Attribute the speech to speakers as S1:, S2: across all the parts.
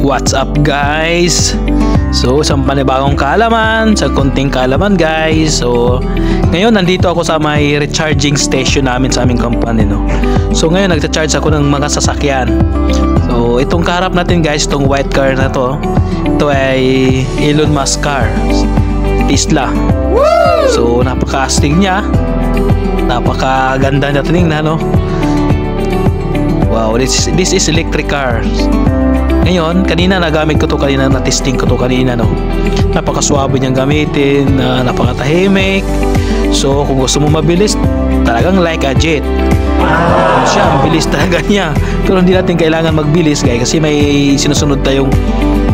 S1: What's up guys? So isang panibagong kaalaman, sa konting kaalaman guys. So ngayon nandito ako sa may recharging station namin sa aming company, no. So ngayon nagcha-charge ako ng mga sasakyan. So itong kaharap natin guys, itong white car na to, ito ay Elon Musk car, Tesla. So napaka-astig niya, napakaganda niya tingnan, no. Wow, this is electric cars. Ngayon, kanina nagamit ko to, kanina na-testing ko to kanina, no. Napakaswabe niyang gamitin, napakatahimik. So, kung gusto mo mabilis, talagang like a jet. Siya, ang bilis talaga niya. Pero hindi natin kailangan magbilis, guys, kasi may sinusunod tayong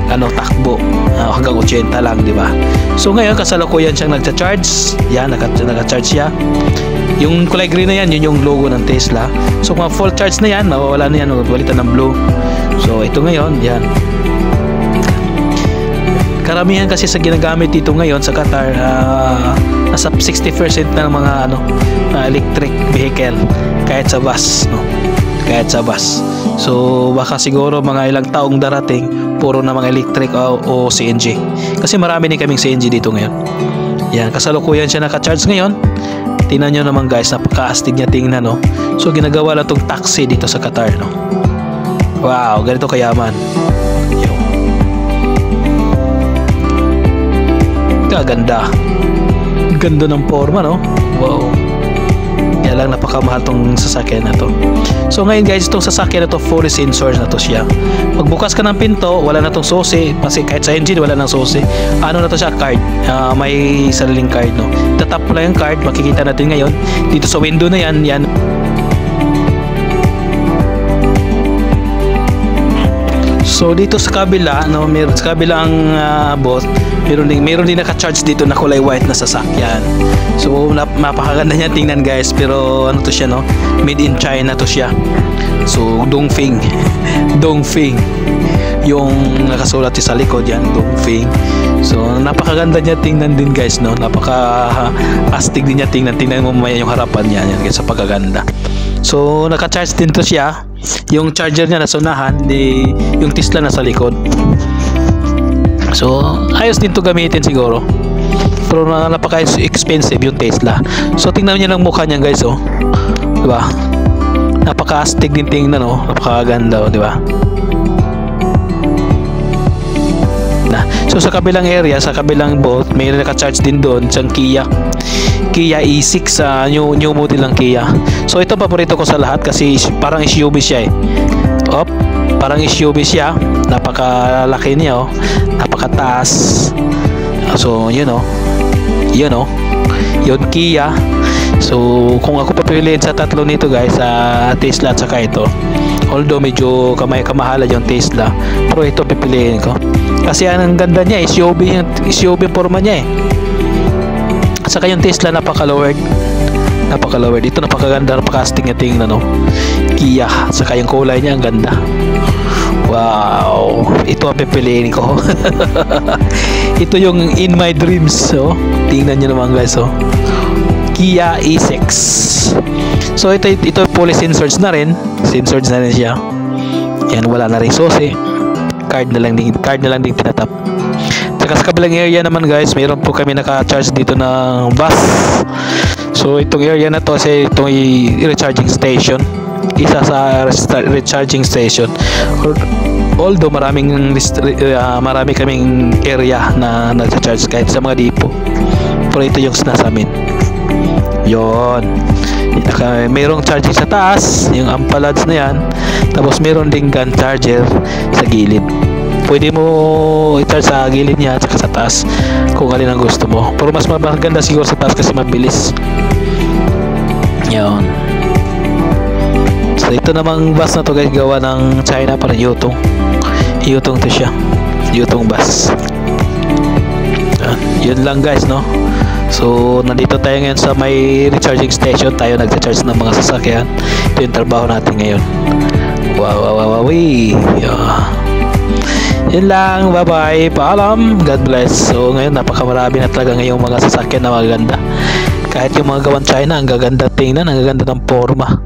S1: takbo hanggang 80 lang, di ba? So, ngayon, kasalukuyan siyang nagcha-charge. Yan, nagcha-charge siya. Yung kulay green na yan, yun yung logo ng Tesla. So, kung full charge na yan, mawawala na yan, palitan ng blue. So ito ngayon, yan. Karamihan kasi sa ginagamit dito ngayon sa Qatar, nasa 60% na ng mga electric vehicle, kahit sa bus, no? Kahit sa bus. So baka siguro mga ilang taong darating, puro na mga electric o CNG. Kasi marami din kaming CNG dito ngayon. Yan, kasalukuyan siya naka-charge ngayon. Tingnan nyo naman guys, napaka-astig niya tingnan, no? So ginagawa lang itong taxi dito sa Qatar, no? Wow, ganito kayaman. Kaganda. Ganda ng forma, no? Wow. Kaya lang napakamahal tong sasakyan na to. So ngayon guys, itong sasakyan na to, fully sensor na to siya. Pagbukas ka ng pinto, wala na tong susi. Kasi kahit sa engine, wala nang susi. Ano na to siya? Card. May sariling card, no? Tatap mo lang yung card, makikita natin ngayon. Dito sa window na yan, yan. So dito sa kabila, no, meron sa kabilang booth, meron din naka-charge dito na kulay white na sasakyan. So napakaganda niya tingnan guys, pero ano to siya, no? Made in China to siya. So Dongfeng. Dongfeng. Yung nakasulat sa likod yan, Dongfeng. So napakaganda niya tingnan din guys, no? Napaka-astig din niya tingnan. Tingnan mo mamaya yung harapan niya, yan guys, sa pagaganda. So naka-charge din to siya. Yung charger niya nasa unahan, yung Tesla nasa likod. So ayos din to gamitin siguro. Pero napaka-expensive yung Tesla. So tingnan niyo lang mukha niya guys, oh. 'Di ba? Napaka-astig din tingnan, oh. Napakaganda, oh, 'di ba? So sa kabilang area, sa kabilang booth, may naka-charge din doon sa Kia E6, new model ng Kia. So ito paborito ko sa lahat kasi parang SUV siya eh. Parang SUV siya. Napakalaki niya, oh. Napakataas. So yun, oh. Yun Kia. So kung ako papiliin sa tatlo nito guys, sa Tesla at saka ito, although medyo kamahalan yung Tesla, pero ito pipiliin ko kasi ang ganda niya, SUV forma niya eh. At saka yung Tesla napaka-lowered. Ito napakaganda, napaka-astig niya tingnan, no? Kia, at saka yung kulay niya ang ganda. Wow, ito ang pipiliin ko. Ito yung in my dreams, oh. Tingnan niyo naman guys, oh. Kia E6. So ito fully censored na rin siya. Yan, wala na rin susi. Card na lang din tinatap. Saka sa kabilang area naman guys, mayroon po kami naka-charge dito ng bus. So itong area na to, kasi itong recharging station, isa sa recharging station. Although marami kaming area na nag-charge kahit sa mga depot, pero ito yung nasa amin. Yon. Mayroong charging sa taas, yung ampalads na yan. Tapos mayroon ding gun charger sa gilid. Pwede mo i-charge sa gilid niya at saka sa taas kung alin ang gusto mo. Pero mas maganda siguro sa taas kasi mabilis. Yon. So ito namang bus na to guys, gawa ng China, para Yutong to siya. Yutong bus. Yun lang guys, no? So nandito tayo ngayon sa may recharging station. Tayo nagcha-charge ng mga sasakyan. Ito yung trabaho natin ngayon. Wow. Yeah. Yun lang, bye bye, paalam, God bless. So ngayon napakamarami na talaga ngayong mga sasakyan na magaganda. Kahit yung mga gawan China, ang gaganda tingnan, ang gaganda ng forma.